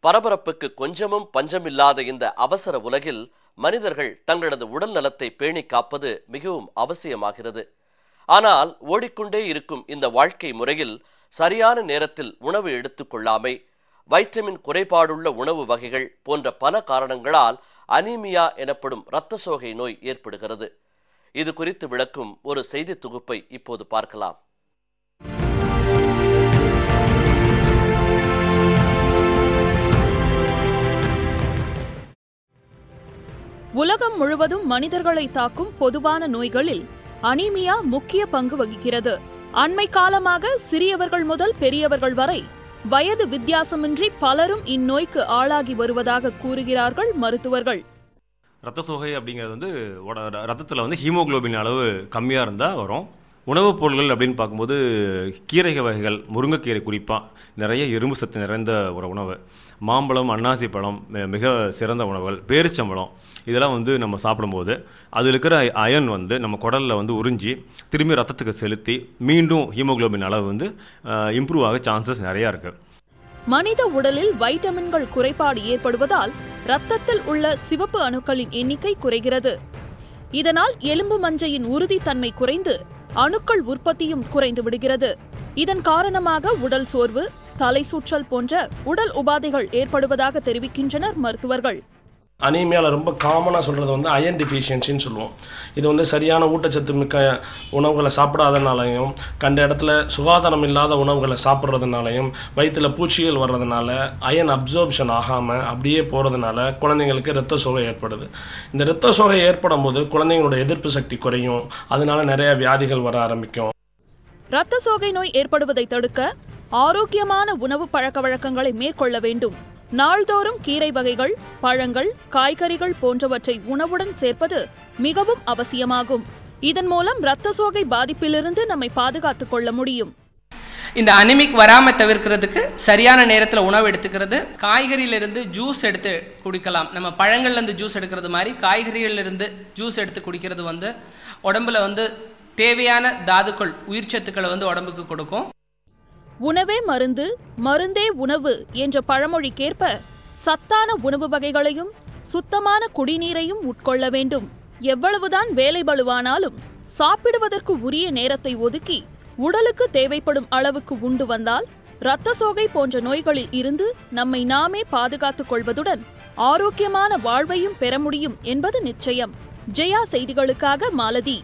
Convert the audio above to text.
பரபரப்புக்கு கொஞ்சமும் பஞ்சமில்லாத இந்த அவசர உலகில் மனிதர்கள் தங்களது உடல் நலத்தை பேணி காப்பது மிகவும் அவசியமாகிறது. ஆனால் ஓடிக்கொண்டே இருக்கும் இந்த வாழ்க்கை முறையில் சரியான நேரத்தில் உணவு எடுத்துக்கொள்ளாமை, வைட்டமின் குறைபாடுள்ள உணவு வகைகள் போன்ற பல காரணங்களால் அனீமியா எனப்படும் இரத்த சோகை நோய் ஏற்படுகிறது. இது குறித்து விளக்கும் ஒரு செய்தி தொகுப்பை இப்போது பார்க்கலாம். உலகம் முழுவதும் மனிதர்களை தாக்கும் பொதுவான நோய்களில் அனீமியா முக்கிய பங்கு வகிக்கிறது. அண்மை காலமாக சிறியவர்கள் முதல் பெரியவர்கள் வரை வயது வித்தியாசமின்றி பலரும் இந்நோய்க்கு ஆளாகி வருவதாக கூறுகிறார்கள் மருத்துவர்கள். ரத்த சோகை அப்படிங்கிறது ரத்தத்தில் ஹீமோகுளோபின் அளவு கம்மியாக இருந்தால் வரும். உணவுப் பொருள்கள் அப்படின்னு பார்க்கும்போது கீரை வகைகள், முருங்கைக்கீரை குறிப்பாக நிறைய இரும்பு சத்து நிறைந்த ஒரு உணவு, மாம்பழம், அன்னாசி பழம் மிக சிறந்த உணவுகள், பேரிச்சம்பழம் இதெல்லாம் நம்ம சாப்பிடும்போது அதில் இருக்கிற அயன் நம்ம குடலில் உறிஞ்சி திரும்பி ரத்தத்துக்கு செலுத்தி மீண்டும் ஹீமோகுளோபின் அளவு இம்ப்ரூவ் ஆக சான்சஸ் நிறையா இருக்குது. மனித உடலில் வைட்டமின்கள் குறைபாடு ஏற்படுவதால் இரத்தத்தில் உள்ள சிவப்பு அணுக்களின் எண்ணிக்கை குறைகிறது. இதனால் எலும்பு மஞ்சையின் உறுதித்தன்மை குறைந்து அணுக்கள் உற்பத்தியும் குறைந்து விடுகிறது. இதன் காரணமாக உடல் சோர்வு, தலை சுற்றல் போன்ற உடல் உபாதைகள் ஏற்படுவதாக தெரிவிக்கின்றனர் மருத்துவர்கள். அனீமியாவில் ரொம்ப காமனாக சொல்கிறது அயன் டிஃபிஷியன்சின்னு சொல்லுவோம். இது சரியான ஊட்டச்சத்து மிக்க உணவுகளை சாப்பிடாதனாலையும், கண்ட இடத்துல சுகாதாரம் இல்லாத உணவுகளை சாப்பிட்றதுனாலையும், வயிற்றில் பூச்சிகள் வர்றதுனால, அயன் அப்சர்ப்ஷன் ஆகாமல் அப்படியே போகிறதுனால குழந்தைங்களுக்கு இரத்த சோகை ஏற்படுது. இந்த இரத்த சோகை ஏற்படும் போது குழந்தைங்களோட எதிர்ப்பு சக்தி குறையும். அதனால நிறைய வியாதிகள் வர ஆரம்பிக்கும். இரத்த சோகை நோய் ஏற்படுவதை தடுக்க ஆரோக்கியமான உணவு பழக்க வழக்கங்களை மேற்கொள்ள வேண்டும். நாள்தோறும் கீரை வகைகள், பழங்கள், காய்கறிகள் போன்றவற்றை உணவுடன் சேர்ப்பது மிகவும் அவசியமாகும். இதன் மூலம் இரத்த சோகை பாதிப்பிலிருந்து நம்மை பாதுகாத்துக் கொள்ள முடியும். இந்த அனிமிக் வராமல் தவிர்க்கிறதுக்கு சரியான நேரத்தில் உணவு எடுத்துக்கிறது. காய்கறியிலிருந்து ஜூஸ் எடுத்து குடிக்கலாம். நம்ம பழங்கள்லேருந்து ஜூஸ் எடுக்கிறது மாதிரி காய்கறிகளிலிருந்து ஜூஸ் எடுத்து குடிக்கிறது உடம்புல தேவையான தாதுக்கள், உயிர் சத்துக்களை உடம்புக்கு கொடுக்கும். உணவே மருந்து, மருந்தே உணவு என்ற பழமொழிக்கேற்ப சத்தான உணவு வகைகளையும் சுத்தமான குடிநீரையும் உட்கொள்ள வேண்டும். எவ்வளவுதான் வேலை பளுவானாலும் சாப்பிடுவதற்கு உரிய நேரத்தை ஒதுக்கி உடலுக்கு தேவைப்படும் அளவுக்கு உண்டு வந்தால் இரத்த சோகை போன்ற நோய்களில் இருந்து நம்மை நாமே பாதுகாத்துக் கொள்வதுடன் ஆரோக்கியமான வாழ்வையும் பெற முடியும் என்பது நிச்சயம். ஜெயா செய்திகளுக்காக மாலதி.